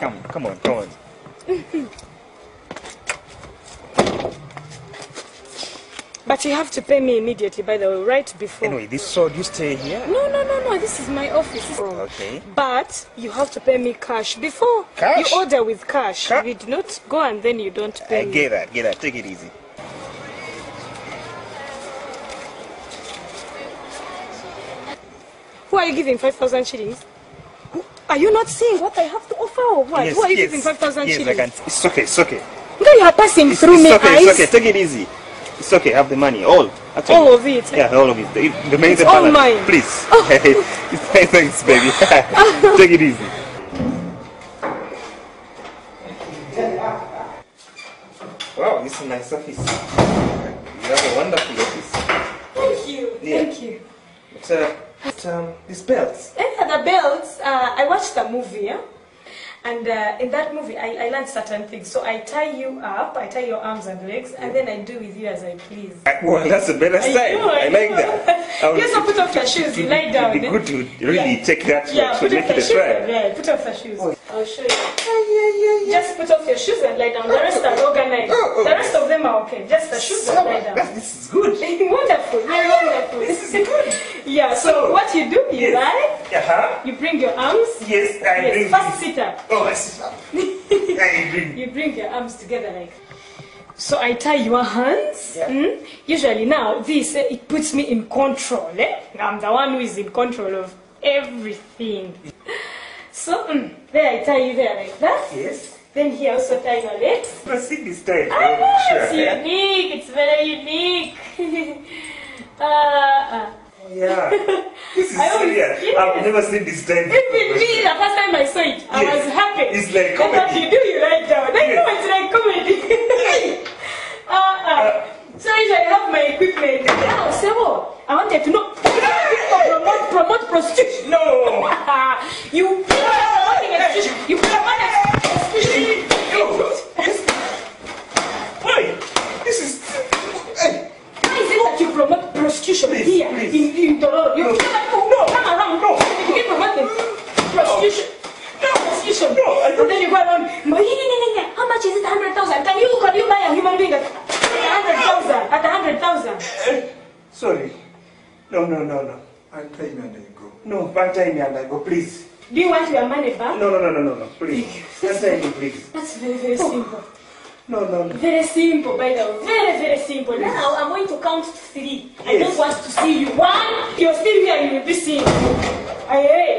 Come on. But you have to pay me immediately, by the way, right before. Anyway, this sword, you stay here? No. This is my office. Okay. But you have to pay me cash before. Cash? You order with cash. You do not go and then you don't pay me. Get that. Take it easy. Who are you giving 5,000 shillings? Are you not seeing what I have to offer or what? Yes, Who are you giving 5,000 shillings? Yes, I can. It's okay. No, you are passing through me, It's eyes. okay. Take it easy. It's okay. Have the money. Actually, all of it. Yeah, all of it. The main It's all mine. Please. Thanks, baby. Take it easy. Wow, this is a nice office. You have a wonderful office. Thank you. Yeah. Thank you. These belts. The belts, I watched a movie, yeah? And in that movie, I learned certain things. So I tie you up, I tie your arms and legs, and then I do with you as I please. Well, that's a better style. I like that. You also put off your shoes, you lie down. It'd be good to really take that to put make off it your a shoes. try. Yeah, put off your shoes. I'll show you. Just put off your shoes and lie down. The rest are organized. The rest of them are okay. Just the shoes and lie down. This is good. Wonderful, very wonderful. This is good. Yeah, so what you do, you lie, you bring your arms. Yes, I bring. First sit up. Oh, I sit up. I bring. You bring your arms together like. So I tie your hands. Yeah. Usually now, this, it puts me in control. I'm the one who is in control of everything. So, there I tie you there like that. Yes. Then here also tie your legs. Proceed this time. I know, Sure. it's unique. It's very unique. Yeah. This is I always- serious. yes. I've never seen this time. Even me, the first time I saw it, I Yes. was happy. It's like I thought comedy. you do, you write down. I Yes. know it's like comedy. So usually I have my equipment. Now, Sebo, I wanted to know. Promote prostitution. No. You promote prostitution. Why? This is. Hey. Why is it that you promote prostitution Please, here please. in Doloro? You No. come around. No. You keep promoting prostitution. Prostitution. No, I don't- And then you go around. How much is it? 100,000. Can you buy a human being at 100,000? At 100,000? Sorry. No. Untie me and then go. No, untie me and I go, please. Do you want your money back? No, please. Untie me, please. That's very, very simple. No. Very simple, by the way. Very, very simple. Now I'm going to count to 3. I Yes. don't want to see you. 1, you're still here, you will be seen. Aye.